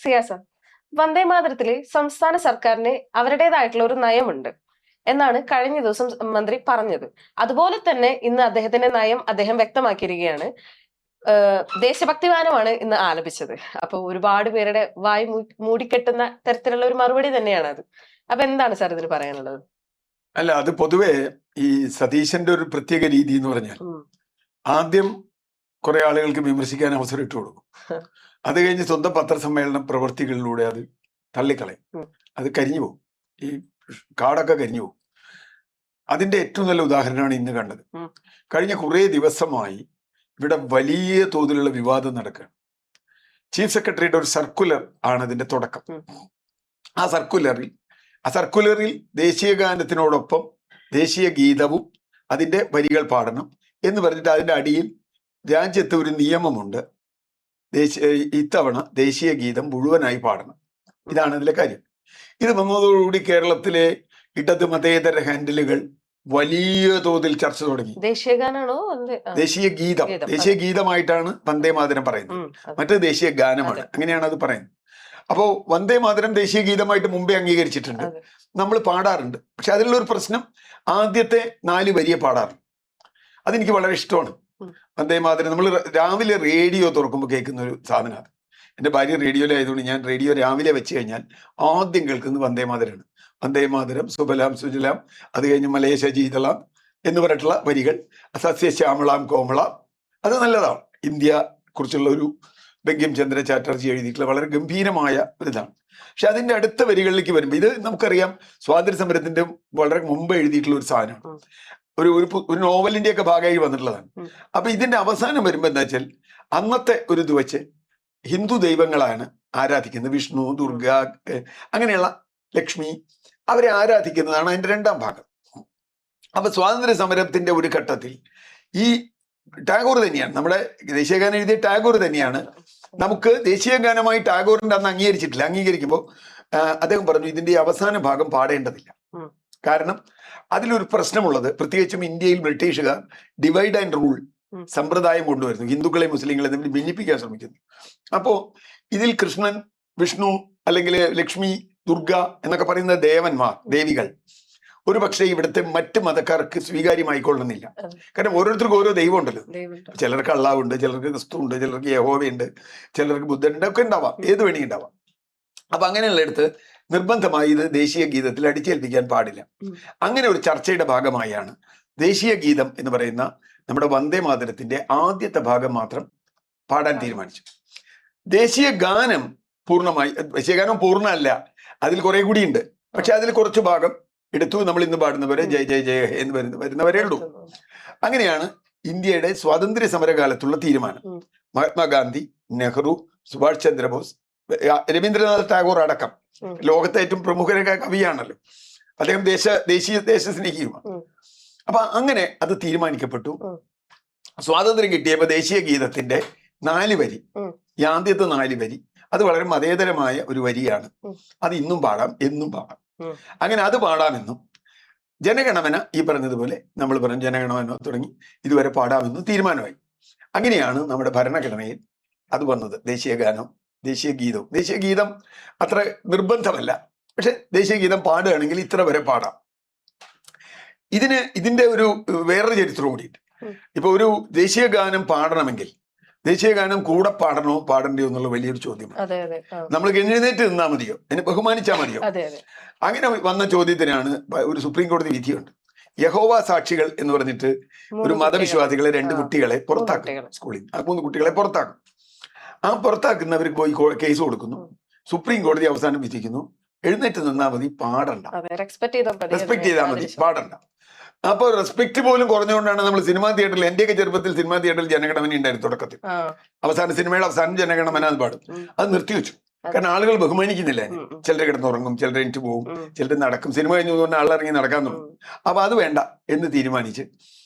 സിയാസ, വന്ദേ മാതരത്തില് സംസ്ഥാന സർക്കാരിന് അവരുടേതായിട്ടുള്ള ഒരു നയമുണ്ട് എന്നാണ് കഴിഞ്ഞ ദിവസം മന്ത്രി പറഞ്ഞത്. അതുപോലെ തന്നെ ഇന്ന് അദ്ദേഹത്തിന്റെ നയം അദ്ദേഹം വ്യക്തമാക്കിയിരിക്കുകയാണ്. ദേശഭക്തിഗാനമാണ് ഇന്ന് ആലപിച്ചത്. അപ്പൊ ഒരുപാട് പേരുടെ വായി മൂടിക്കെട്ടുന്ന തരത്തിലുള്ള ഒരു മറുപടി തന്നെയാണ് അത്. അപ്പൊ എന്താണ് സാർ ഇതിന് പറയാനുള്ളത്? അല്ല, അത് പൊതുവെ ഈ സതീശന്റെ ഒരു പ്രത്യേക രീതി എന്ന് പറഞ്ഞാൽ ആദ്യം കുറെ ആളുകൾക്ക് വിമർശിക്കാൻ അവസരം ഇട്ട് കൊടുക്കും. അത് കഴിഞ്ഞ് സ്വന്തം പത്രസമ്മേളന പ്രവൃത്തികളിലൂടെ അത് തള്ളിക്കളയും. അത് കരിഞ്ഞു പോകും, ഈ കാടൊക്കെ കരിഞ്ഞു പോകും. അതിന്റെ ഏറ്റവും നല്ല ഉദാഹരണമാണ് ഇന്ന് കണ്ടത്. കഴിഞ്ഞ കുറേ ദിവസമായി ഇവിടെ വലിയ തോതിലുള്ള വിവാദം നടക്കുകയാണ്. ചീഫ് സെക്രട്ടറിയുടെ ഒരു സർക്കുലർ ആണ് അതിന്റെ തുടക്കം. ആ സർക്കുലറിൽ ദേശീയ ഗാനത്തിനോടൊപ്പം ദേശീയ ഗീതവും അതിന്റെ വരികൾ പാടണം എന്ന് പറഞ്ഞിട്ട് അതിന്റെ അടിയിൽ രാജ്യത്ത് ഒരു നിയമമുണ്ട്, ഇത്തവണ ദേശീയ ഗീതം മുഴുവനായി പാടണം. ഇതാണ് അതിലെ കാര്യം. ഇത് വന്നതോടുകൂടി കേരളത്തിലെ ഇടത് മതേതര ഹാൻഡിലുകൾ വലിയ തോതിൽ ചർച്ച തുടങ്ങി. ദേശീയ ഗീതമായിട്ടാണ് വന്ദേ മാതരം പറയുന്നത്, മറ്റേത് ദേശീയ ഗാനമാണ്, അങ്ങനെയാണ് അത് പറയുന്നത്. അപ്പോ വന്ദേ മാതരം ദേശീയ ഗീതമായിട്ട് മുമ്പേ അംഗീകരിച്ചിട്ടുണ്ട്, നമ്മൾ പാടാറുണ്ട്. പക്ഷെ അതിലുള്ള ഒരു പ്രശ്നം, ആദ്യത്തെ 4 വരിയെ പാടാറുണ്ട്. അതെനിക്ക് വളരെ ഇഷ്ടമാണ്. വന്ദേ മാതരം നമ്മൾ രാവിലെ റേഡിയോ തുറക്കുമ്പോൾ കേൾക്കുന്ന ഒരു സാധനമാണ്. എൻ്റെ ഭാര്യ റേഡിയോയിലായതുകൊണ്ട് ഞാൻ റേഡിയോ രാവിലെ വെച്ച് കഴിഞ്ഞാൽ ആദ്യം കേൾക്കുന്നത് വന്ദേ മാതരമാണ്. വന്ദേ മാതരം സുബലാം സുജലാം, അത് കഴിഞ്ഞ് മലേശ ജീതളാം എന്ന് പറഞ്ഞിട്ടുള്ള വരികൾ, സസ്യശ്യാമളാം കോമളാം, അത് നല്ലതാണ്. ഇന്ത്യ കുറിച്ചുള്ള ഒരു ബങ്കിം ചന്ദ്ര ചാറ്റർജി എഴുതിയിട്ടുള്ള വളരെ ഗംഭീരമായ ഒരിതാണ്. പക്ഷെ അതിന്റെ അടുത്ത വരികളിലേക്ക് വരുമ്പോൾ, ഇത് നമുക്കറിയാം സ്വാതന്ത്ര്യ സമരത്തിന്റെ വളരെ മുമ്പ് എഴുതിയിട്ടുള്ള ഒരു സാധനമാണ്, ഒരു നോവലിന്റെ ഒക്കെ ഭാഗമായി വന്നിട്ടുള്ളതാണ്. അപ്പൊ ഇതിന്റെ അവസാനം വരുമ്പോ എന്താ വെച്ചാൽ, അന്നത്തെ ഒരു ഇത് വെച്ച് ഹിന്ദു ദൈവങ്ങളാണ് ആരാധിക്കുന്നത്, വിഷ്ണു, ദുർഗ, അങ്ങനെയുള്ള ലക്ഷ്മി, അവരെ ആരാധിക്കുന്നതാണ് അതിന്റെ 2ാം ഭാഗം. അപ്പൊ സ്വാതന്ത്ര്യ സമരത്തിന്റെ ഒരു ഘട്ടത്തിൽ ഈ ടാഗോർ തന്നെയാണ്, നമ്മുടെ ദേശീയഗാനം എഴുതിയ ടാഗോർ തന്നെയാണ് നമുക്ക് ദേശീയ ഗാനമായി ടാഗോറിന്റെ അന്ന് അംഗീകരിച്ചിട്ടില്ല. അംഗീകരിക്കുമ്പോൾ അദ്ദേഹം പറഞ്ഞു ഇതിന്റെ അവസാന ഭാഗം പാടേണ്ടതില്ല. കാരണം അതിലൊരു പ്രശ്നമുള്ളത്, പ്രത്യേകിച്ചും ഇന്ത്യയിൽ ബ്രിട്ടീഷുകാർ ഡിവൈഡ് ആൻഡ് റൂൾ സമ്പ്രദായം കൊണ്ടുവരുന്നു, ഹിന്ദുക്കളെ മുസ്ലിങ്ങളെ തമ്മിൽ ഭിന്നിപ്പിക്കാൻ ശ്രമിക്കുന്നു. അപ്പോ ഇതിൽ കൃഷ്ണൻ, വിഷ്ണു, അല്ലെങ്കിൽ ലക്ഷ്മി, ദുർഗ എന്നൊക്കെ പറയുന്ന ദേവികൾ ഒരു പക്ഷേ ഇവിടുത്തെ മറ്റ് മതക്കാർക്ക് സ്വീകാര്യമായിക്കൊള്ളുന്നില്ല. കാരണം ഓരോരുത്തർക്കും ഓരോ ദൈവം ഉണ്ടല്ലോ. ചിലർക്ക് അള്ളാഹുണ്ട്, ചിലർക്ക് ക്രിസ്തു ഉണ്ട്, ചിലർക്ക് യഹോവയുണ്ട്, ചിലർക്ക് ബുദ്ധനുണ്ട്, ഒക്കെ ഉണ്ടാവാം, ഏത് വേണമെങ്കിൽ ഉണ്ടാവാം. അപ്പൊ അങ്ങനെയുള്ള അടുത്ത് നിർബന്ധമായി ഇത് ദേശീയ ഗീതത്തിൽ അടിച്ചേൽപ്പിക്കാൻ പാടില്ല. അങ്ങനെ ഒരു ചർച്ചയുടെ ഭാഗമായാണ് ദേശീയ ഗീതം എന്ന് പറയുന്ന നമ്മുടെ വന്ദേ മാതരത്തിന്റെ ആദ്യത്തെ ഭാഗം മാത്രം പാടാൻ തീരുമാനിച്ചു. ദേശീയ ഗാനം ദേശീയ ഗാനം പൂർണ്ണമല്ല, അതിൽ കുറെ കൂടിയുണ്ട്. പക്ഷെ അതിൽ കുറച്ച് ഭാഗം എടുത്തു. നമ്മൾ ഇന്ന് പാടുന്നവരെ ജയ ജയ ജയ എന്ന് വരുന്നവരേ ഉള്ളൂ. അങ്ങനെയാണ് ഇന്ത്യയുടെ സ്വാതന്ത്ര്യ സമരകാലത്തുള്ള തീരുമാനം. മഹാത്മാഗാന്ധി, നെഹ്റു, സുഭാഷ് ചന്ദ്രബോസ്, രവീന്ദ്രനാഥ് ടാഗോർ അടക്കം, ലോകത്തെ ഏറ്റവും പ്രമുഖരായ കവിയാണല്ലോ അദ്ദേഹം, ദേശസ്നേഹിയുമാണ്. അപ്പൊ അങ്ങനെ അത് തീരുമാനിക്കപ്പെട്ടു. സ്വാതന്ത്ര്യം കിട്ടിയപ്പോ ദേശീയ ഗീതത്തിന്റെ 4 വരി, ഈ ആദ്യത്തെ 4 വരി, അത് വളരെ മതേതരമായ ഒരു വരിയാണ്. അത് ഇന്നും പാടാം, എന്നും പാടാം. അങ്ങനെ അത് പാടാമെന്നും ജനഗണമന, ഈ പറഞ്ഞതുപോലെ നമ്മൾ പറഞ്ഞു ജനഗണമന തുടങ്ങി ഇതുവരെ പാടാമെന്നും തീരുമാനമായി. അങ്ങനെയാണ് നമ്മുടെ ഭരണഘടനയിൽ അത് വന്നത്. ദേശീയ ഗാനം, ദേശീയ ഗീതവും. ദേശീയ ഗീതം അത്ര നിർബന്ധമല്ല, പക്ഷെ ദേശീയ ഗീതം പാടുകയാണെങ്കിൽ ഇത്ര വരെ പാടാം. ഇതിന്റെ ഒരു വേറൊരു ചരിത്രം കൂടിയിട്ട്, ഇപ്പൊ ഒരു ദേശീയ ഗാനം പാടണമെങ്കിൽ ദേശീയ ഗാനം കൂടെ പാടണോ പാടണ്ടയോ എന്നുള്ള വലിയൊരു ചോദ്യമാണ്. നമ്മൾ എഴുന്നേറ്റ് നിന്നാ മതിയോ, അതിനെ ബഹുമാനിച്ചാൽ മതിയോ? അങ്ങനെ വന്ന ചോദ്യത്തിനാണ് ഒരു സുപ്രീം കോടതി വിധിയുണ്ട്. യഹോവ സാക്ഷികൾ എന്ന് പറഞ്ഞിട്ട് ഒരു മതവിശ്വാസികളെ 2 കുട്ടികളെ പുറത്താക്കും, സ്കൂളിൽ 3 കുട്ടികളെ പുറത്താക്കും. ആ പുറത്താക്കുന്നവർക്ക് പോയി കേസ് കൊടുക്കുന്നു. സുപ്രീം കോടതി അവസാനം വിധിക്കുന്നു, എഴുന്നേറ്റ് നിന്നാ മതി, പാടണ്ട, റെസ്പെക്ട് ചെയ്താൽ മതി, പാടണ്ട. അപ്പൊ റെസ്പെക്ട് പോലും കുറഞ്ഞുകൊണ്ടാണ് നമ്മൾ സിനിമാ തിയേറ്ററിൽ, എന്റെയൊക്കെ ചെറുപ്പത്തിൽ സിനിമാ തിയേറ്ററിൽ ജനഗണമന ഉണ്ടായിരുന്നു തുടക്കത്തിൽ. സിനിമയുടെ അവസാനം ജനഗണമന അത് പാടും. അത് നിർത്തിവെച്ചു. കാരണം ആളുകൾ ബഹുമാനിക്കുന്നില്ല. ചിലർ കിടന്നുറങ്ങും, ചിലർ എണീറ്റ് പോകും, ചിലർ നടക്കും. സിനിമ കഴിഞ്ഞുകൊണ്ട് ആളിറങ്ങി നടക്കാൻ തുടങ്ങും. അപ്പൊ അത് വേണ്ട എന്ന് തീരുമാനിച്ച്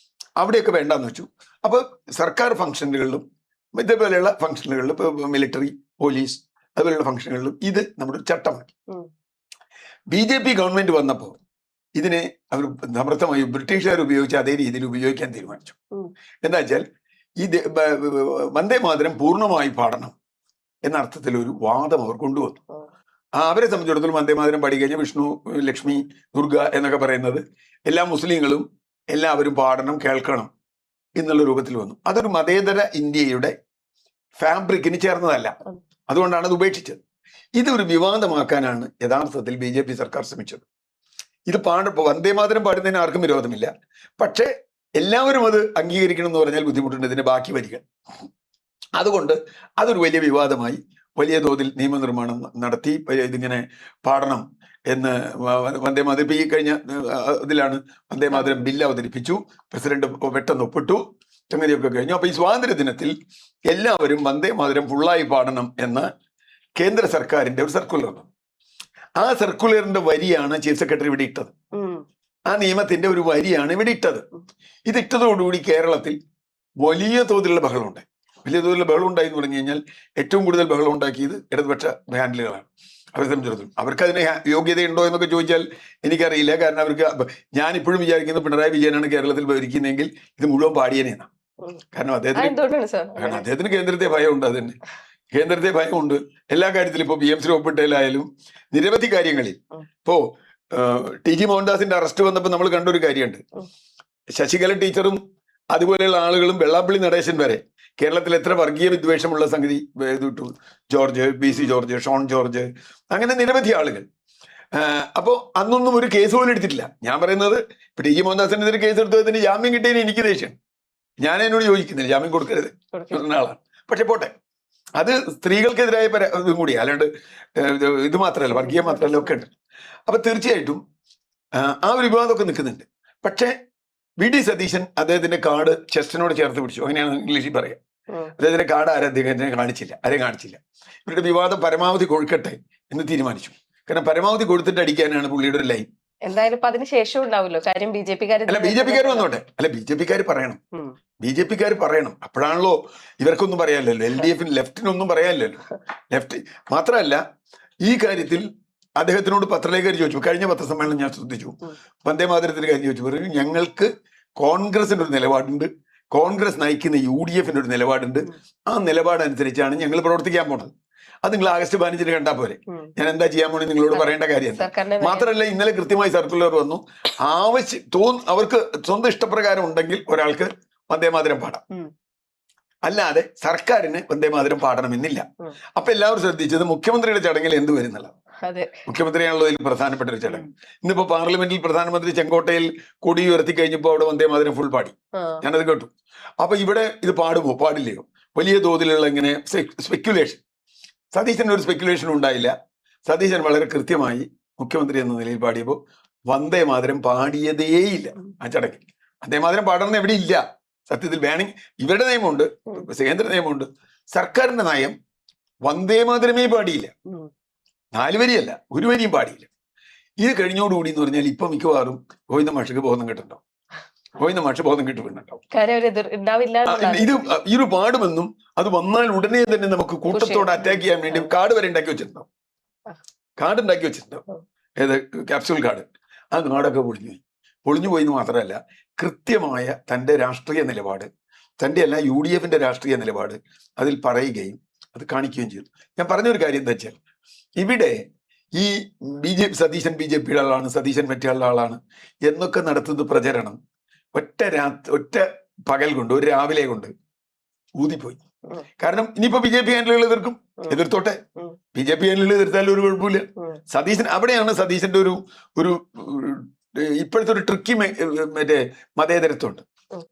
അവിടെയൊക്കെ വേണ്ടെന്ന് വെച്ചു. അപ്പൊ സർക്കാർ ഫംഗ്ഷനുകളിലും ഇതേപോലെയുള്ള ഫംഗ്ഷനുകളിലും, ഇപ്പൊ മിലിറ്ററി, പോലീസ്, അതുപോലെയുള്ള ഫംഗ്ഷനുകളിലും ഇത് നമ്മുടെ ഒരു ചട്ടമാക്കി. BJP ഗവൺമെന്റ് വന്നപ്പോൾ ഇതിനെ അവർ സമർത്ഥമായി ബ്രിട്ടീഷുകാർ ഉപയോഗിച്ച് അതേ രീതിയിൽ ഉപയോഗിക്കാൻ തീരുമാനിച്ചു. എന്താ വെച്ചാൽ ഈ വന്ദേ മാതരം പൂർണ്ണമായി പാടണം എന്ന അർത്ഥത്തിൽ ഒരു വാദം അവർ കൊണ്ടുവന്നു. അവരെ സംബന്ധിച്ചിടത്തോളം വന്ദേമാതരം പാടിക്കഴിഞ്ഞാൽ വിഷ്ണു, ലക്ഷ്മി, ദുർഗ എന്നൊക്കെ പറയുന്നത് എല്ലാ മുസ്ലിങ്ങളും എല്ലാവരും പാടണം, കേൾക്കണം എന്നുള്ള രൂപത്തിൽ വന്നു. അതൊരു മതേതര ഇന്ത്യയുടെ ഫാബ്രിക്കിന് ചേർന്നതല്ല. അതുകൊണ്ടാണ് അത് ഉപേക്ഷിച്ചത്. ഇതൊരു വിവാദമാക്കാനാണ് യഥാർത്ഥത്തിൽ BJP സർക്കാർ ശ്രമിച്ചത്. ഇത് വന്ദേമാതരം പാടുന്നതിന് ആർക്കും വിരോധമില്ല. പക്ഷേ എല്ലാവരും അത് അംഗീകരിക്കണം എന്ന് പറഞ്ഞാൽ ബുദ്ധിമുട്ടുണ്ട് ഇതിന്റെ ബാക്കി വരികൾ. അതുകൊണ്ട് അതൊരു വലിയ വിവാദമായി വലിയ തോതിൽ നിയമനിർമ്മാണം നടത്തി ഇതിങ്ങനെ പാടണം എന്ന് വന്ദേമാതരം ഈ കഴിഞ്ഞ ഇതിലാണ് വന്ദേമാതരം ബില്ല് അവതരിപ്പിച്ചു. പ്രസിഡന്റ് പെട്ടെന്ന് ഒപ്പിട്ടു. സംഗതിയൊക്കെ കഴിഞ്ഞു. അപ്പൊ ഈ സ്വാതന്ത്ര്യ ദിനത്തിൽ എല്ലാവരും വന്ദേമാതരം ഫുള്ളായി പാടണം എന്ന കേന്ദ്ര സർക്കാരിന്റെ ഒരു സർക്കുലർ വന്നു. ആ സർക്കുലറിന്റെ വരിയാണ് ചീഫ് സെക്രട്ടറി ഇവിടെ ഇട്ടത്. ആ നിയമത്തിന്റെ ഒരു വരിയാണ് ഇവിടെ ഇട്ടത്. ഇതിട്ടതോടുകൂടി കേരളത്തിൽ വലിയ തോതിലുള്ള ബഹളമുണ്ടായി. വലിയ തോതിലുള്ള ബഹളം ഉണ്ടായി എന്ന് പറഞ്ഞു കഴിഞ്ഞാൽ ഏറ്റവും കൂടുതൽ ബഹളം ഉണ്ടാക്കിയത് ഇടതുപക്ഷ ഹാൻഡിലുകളാണ്. അവരെ സംബന്ധിച്ചിടത്തോളം അവർക്ക് അതിന് യോഗ്യതയുണ്ടോ എന്നൊക്കെ ചോദിച്ചാൽ എനിക്കറിയില്ല. കാരണം അവർക്ക് ഞാൻ ഇപ്പോഴും വിചാരിക്കുന്നത് പിണറായി വിജയനാണ് കേരളത്തിൽ ഭരിക്കുന്നതെങ്കിൽ ഇത് മുഴുവൻ പാടിയനെയാണ്. കാരണം അദ്ദേഹത്തിന് കേന്ദ്രത്തെ ഭയമുണ്ട്. അതന്നെ കേന്ദ്രത്തെ ഭയമുണ്ട് എല്ലാ കാര്യത്തിലും. ഇപ്പൊ BMC ഒപ്പിട്ടയിലായാലും നിരവധി കാര്യങ്ങളിൽ. ഇപ്പോ TG മോഹൻദാസിന്റെ അറസ്റ്റ് വന്നപ്പോൾ നമ്മൾ കണ്ടൊരു കാര്യമുണ്ട്. ശശികല ടീച്ചറും അതുപോലെയുള്ള ആളുകളും വെള്ളാപ്പള്ളി നടേശൻ വരെ കേരളത്തിൽ എത്ര വർഗീയ വിദ്വേഷമുള്ള സംഗതി ഇതിട്ടു. George, BC George, Shone George, അങ്ങനെ നിരവധി ആളുകൾ. അപ്പോ അന്നൊന്നും ഒരു കേസ് പോലും എടുത്തിട്ടില്ല. ഞാൻ പറയുന്നത് ഇപ്പൊ TG മോഹൻദാസിനെതിരെ കേസ് എടുത്തതിന് ജാമ്യം കിട്ടിയതിന് എനിക്ക് ദേഷ്യം. ഞാൻ എന്നോട് യോജിക്കുന്നില്ല, ജാമ്യം കൊടുക്കരുത് എന്ന ആളാണ്. പക്ഷെ പോട്ടെ, അത് സ്ത്രീകൾക്കെതിരായ ഇതും കൂടി, അല്ലാണ്ട് ഇത് മാത്രമല്ല, വർഗീയം മാത്രമല്ല, ഒക്കെ ഉണ്ട്. അപ്പൊ തീർച്ചയായിട്ടും ആ ഒരു വിവാദമൊക്കെ നിൽക്കുന്നുണ്ട്. പക്ഷെ VD സതീശൻ അദ്ദേഹത്തിന്റെ കാർഡ് ചെസ്റ്റിനോട് ചേർത്ത് പിടിച്ചു, അങ്ങനെയാണ് ഇംഗ്ലീഷിൽ പറയാം. അദ്ദേഹത്തിന്റെ കാർഡ് അദ്ദേഹത്തിനെ കാണിച്ചില്ല. ഇവരുടെ വിവാദം പരമാവധി കൊഴുക്കട്ടെ എന്ന് തീരുമാനിച്ചു. കാരണം പരമാവധി കൊടുത്തിട്ട് അടിക്കാനാണ് പുള്ളിയുടെ ഒരു ലൈൻ. എന്തായാലും അതിന് ശേഷം ഉണ്ടാവുമല്ലോ കാര്യം. BJP-ക്കാർ വന്നോട്ടെ, BJP-ക്കാർ പറയണം. അപ്പോഴാണല്ലോ ഇവർക്കൊന്നും പറയാനില്ലല്ലോ, LDF ലെഫ്റ്റിനൊന്നും പറയാനില്ലല്ലോ. ലെഫ്റ്റ് മാത്രമല്ല, ഈ കാര്യത്തിൽ അദ്ദേഹത്തിനോട് പത്രലേഖകർ ചോദിച്ചു. കഴിഞ്ഞ പത്രസമ്മേളനം ഞാൻ ശ്രദ്ധിച്ചു. വന്ദേമാതരത്തിന്റെ കാര്യം ചോദിച്ചു. പറഞ്ഞു ഞങ്ങൾക്ക് കോൺഗ്രസിന്റെ ഒരു നിലപാടുണ്ട്, കോൺഗ്രസ് നയിക്കുന്ന UDF-ന്റെ ഒരു നിലപാടുണ്ട്. ആ നിലപാടനുസരിച്ചാണ് ഞങ്ങൾ പ്രവർത്തിക്കാൻ പോണത്. അത് നിങ്ങൾ ആഗസ്റ്റ് 15 കണ്ടാൽ പോരെ. ഞാൻ എന്താ ചെയ്യാൻ പോണേ നിങ്ങളോട് പറയേണ്ട കാര്യമല്ല. മാത്രമല്ല, ഇന്നലെ കൃത്യമായി സർക്കുലർ വന്നു. അവർക്ക് സ്വന്തം ഇഷ്ടപ്രകാരം ഉണ്ടെങ്കിൽ ഒരാൾക്ക് വന്ദേമാതരം പാടാം, അല്ലാതെ സർക്കാരിന് വന്ദേമാതരം പാടണമെന്നില്ല. അപ്പൊ എല്ലാവരും ശ്രദ്ധിച്ചത് മുഖ്യമന്ത്രിയുടെ ചടങ്ങിൽ എന്ത് വരുന്നില്ല. മുഖ്യമന്ത്രിയാണല്ലോ ഇതിൽ പ്രധാനപ്പെട്ട ഒരു ചടങ്ങ്. ഇന്നിപ്പോ പാർലമെന്റിൽ പ്രധാനമന്ത്രി ചെങ്കോട്ടയിൽ കൊടി ഉയർത്തി കഴിഞ്ഞപ്പോ അവിടെ വന്ദേമാതരം ഫുൾ പാടി. ഞാനത് കേട്ടു. അപ്പൊ ഇവിടെ ഇത് പാടുമോ പാടില്ലയോ? വലിയ തോതിലുള്ള ഇങ്ങനെ സ്പെക്യുലേഷൻ. സതീശന് ഒരു സ്പെക്യുലേഷൻ ഉണ്ടായില്ല. സതീശൻ വളരെ കൃത്യമായി മുഖ്യമന്ത്രി എന്ന നിലയിൽ പാടിയപ്പോൾ വന്ദേമാതരം പാടിയതേയില്ല ആ ചടങ്ങിൽ. വന്ദേമാതരം പാടണമെന്ന് എവിടെ ഇല്ല. സത്യത്തിൽ വേണമെങ്കിൽ ഇവരുടെ നിയമമുണ്ട്, കേന്ദ്ര നിയമമുണ്ട്. സർക്കാരിന്റെ നയം വന്ദേമാതരമേ പാടിയില്ല. 4 വരിയല്ല, 1 വരിയും പാടിയില്ല. ഇത് കഴിഞ്ഞോടുകൂടി എന്ന് പറഞ്ഞാൽ ഇപ്പൊ മിക്കവാറും ഗോവിന്ദ മാഷക്ക് ബോധം കിട്ടുന്നുണ്ടാവും. ഗോവിന്ദ മാഷ് ബോധം കിട്ടുന്നുണ്ടാവും. ഇത് പാടുമെന്നും അത് വന്നാൽ ഉടനെ തന്നെ നമുക്ക് കൂട്ടത്തോടെ അറ്റാക്ക് ചെയ്യാൻ വേണ്ടി കാർഡ് വരെ ഉണ്ടാക്കി വെച്ചിട്ടുണ്ടാവും. ഏത് ക്യാപ്സ്യൂൾ കാർഡ്. ആ കാർഡൊക്കെ പൊളിഞ്ഞു പോയി എന്ന് മാത്രമല്ല, കൃത്യമായ തൻ്റെ രാഷ്ട്രീയ നിലപാട്, തൻ്റെ അല്ല UDF-ന്റെ രാഷ്ട്രീയ നിലപാട് അതിൽ പറയുകയും അത് കാണിക്കുകയും ചെയ്തു. ഞാൻ പറഞ്ഞൊരു കാര്യം എന്താ വെച്ചാൽ, ഇവിടെ ഈ സതീശൻ BJP-യുടെ ആളാണ്, സതീശൻ മറ്റേ ആളാണ് എന്നൊക്കെ നടത്തുന്ന പ്രചരണം ഒറ്റ പകൽ കൊണ്ട്, ഒരു രാവിലെ കൊണ്ട് ഊതിപ്പോയി. കാരണം ഇനിയിപ്പോ BJP ഹാൻഡിലുകൾ എതിർത്തോട്ടെ. BJP ഹാൻഡിലുകൾ എതിർത്താലും ഒരു കുഴപ്പമില്ല. സതീശൻ, അവിടെയാണ് സതീശന്റെ ഒരു ഇപ്പോഴത്തെ ഒരു ട്രിക്കി മതേതരത്വം ഉണ്ട്.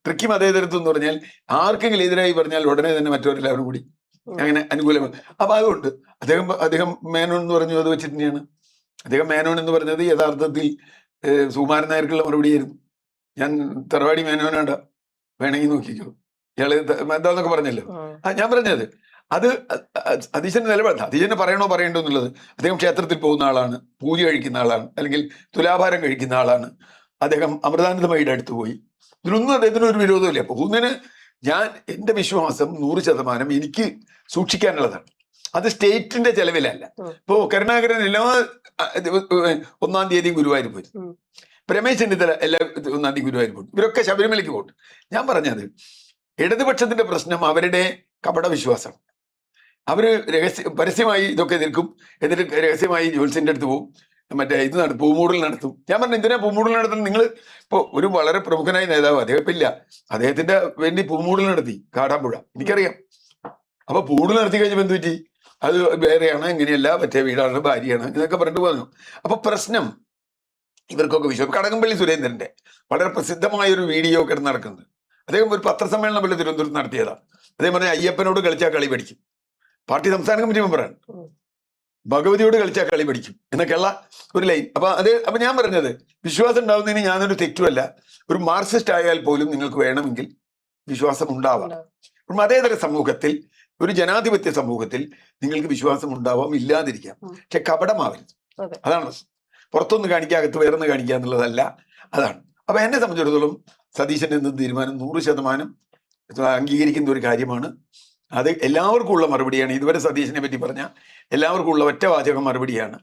ട്രിക്കി മതേതരത്വം എന്ന് പറഞ്ഞാൽ ആർക്കെങ്കിലും എതിരായി പറഞ്ഞാൽ ഉടനെ തന്നെ മറ്റവരെല്ലാവരും കൂടി അങ്ങനെ അനുകൂലമാണ്. അപ്പൊ അതുകൊണ്ട് അദ്ദേഹം മേനോൻ എന്ന് പറഞ്ഞു, അത് വെച്ചിട്ട് തന്നെയാണ്. അദ്ദേഹം മേനോൻ എന്ന് പറഞ്ഞത് യഥാർത്ഥത്തിൽ സുകുമാരൻ നായർക്കുള്ള മറുപടിയായിരുന്നു. ഞാൻ തറവാടി മേനോനാണ്ട, വേണമെങ്കിൽ നോക്കിക്കോ, ഇയാള് എന്താന്നൊക്കെ പറഞ്ഞല്ലോ. ഞാൻ പറഞ്ഞത് അത് സതീശന്റെ നിലപാട്. സതീശനെ പറയണോ പറയണ്ടോ എന്നുള്ളത്. അദ്ദേഹം ക്ഷേത്രത്തിൽ പോകുന്ന ആളാണ്, പൂജ കഴിക്കുന്ന ആളാണ്, അല്ലെങ്കിൽ തുലാഭാരം കഴിക്കുന്ന ആളാണ്. അദ്ദേഹം അമൃതാനന്ദമയുടെ അടുത്ത് പോയി. ഇതിലൊന്നും അദ്ദേഹത്തിന് ഒരു വിരോധമില്ല. പോകുന്നതിന് എന്റെ വിശ്വാസം 100% എനിക്ക് സൂക്ഷിക്കാനുള്ളതാണ്. അത് സ്റ്റേറ്റിന്റെ ചെലവിലല്ല. ഇപ്പോ കരുണാകരൻ എല്ലാ 1-ാം തീയതിയും ഗുരുവായൂർ പോയി. രമേശ് ചെന്നിത്തല എല്ലാ 1-ാം തീയതി ഗുരുവായൂർ പോയി. ഇവരൊക്കെ ശബരിമലയ്ക്ക് പോയിട്ട്. ഞാൻ പറഞ്ഞത് ഇടതുപക്ഷത്തിന്റെ പ്രശ്നം അവരുടെ കപട വിശ്വാസം. അവര് പരസ്യമായി ഇതൊക്കെ എതിർക്കും. എന്നിട്ട് രഹസ്യമായി ജോത്സ്യന്റെ അടുത്ത് പോകും, മറ്റേ ഇത് നടത്തും, പൂമൂടൽ നടത്തും. ഞാൻ പറഞ്ഞു, എന്തിനാ പൂമൂടൽ നടത്തുന്നത്? നിങ്ങൾ ഇപ്പൊ ഒരു വളരെ പ്രമുഖനായ നേതാവ്, അദ്ദേഹം ഇപ്പൊ ഇല്ല, അദ്ദേഹത്തിന്റെ വേണ്ടി പൂമൂടൽ നടത്തി കാടാമ്പുഴ, എനിക്കറിയാം. അപ്പൊ പൂമൂടൽ നടത്തി കഴിഞ്ഞപ്പോ എന്ത് പറ്റി? അത് വേറെയാണ്, എങ്ങനെയല്ല, മറ്റേ വീടാണ്, ഭാര്യയാണ്, ഇതൊക്കെ പറഞ്ഞിട്ട് പറഞ്ഞു. അപ്പൊ പ്രശ്നം ഇവർക്കൊക്കെ വിശ്വാസം. കടകംപള്ളി സുരേന്ദ്രന്റെ വളരെ പ്രസിദ്ധമായ ഒരു വീഡിയോ ഒക്കെ നടക്കുന്നത്, അദ്ദേഹം ഒരു പത്രസമ്മേളനം പോലെ തിരുവനന്തപുരത്ത് നടത്തിയതാണ്. അദ്ദേഹം പറഞ്ഞ അയ്യപ്പനോട് കളിച്ചാൽ കളി പഠിക്കും. പാർട്ടി സംസ്ഥാന കമ്മിറ്റി മെമ്പറാണ്. ഭഗവതിയോട് കളിച്ചാൽ കളി പഠിക്കും എന്നൊക്കെയുള്ള ഒരു ലൈൻ. അപ്പൊ ഞാൻ പറഞ്ഞത്, വിശ്വാസം ഉണ്ടാവുന്നതിന് ഞാനൊരു തെറ്റുമല്ല. ഒരു മാർക്സിസ്റ്റ് ആയാൽ പോലും നിങ്ങൾക്ക് വേണമെങ്കിൽ വിശ്വാസം ഉണ്ടാവാം. ഒരു മതേതര സമൂഹത്തിൽ, ഒരു ജനാധിപത്യ സമൂഹത്തിൽ നിങ്ങൾക്ക് വിശ്വാസം ഉണ്ടാവാം, ഇല്ലാതിരിക്കാം, പക്ഷെ കപടമാവരുത്. അതാണ് പ്രശ്നം. പുറത്തൊന്ന് കാണിക്കുക, അകത്ത് വേറൊന്ന് കാണിക്കുക എന്നുള്ളതല്ല. അതാണ്. അപ്പൊ എന്നെ സംബന്ധിച്ചിടത്തോളം സതീശന്റെ തീരുമാനം 100% അംഗീകരിക്കുന്ന ഒരു കാര്യമാണ്. അത് എല്ലാവർക്കും ഉള്ള മറുപടിയാണ്. ഇതുവരെ സതീശനെ പറ്റി പറഞ്ഞ എല്ലാവർക്കും ഉള്ള ഒറ്റ വാചക മറുപടിയാണ്.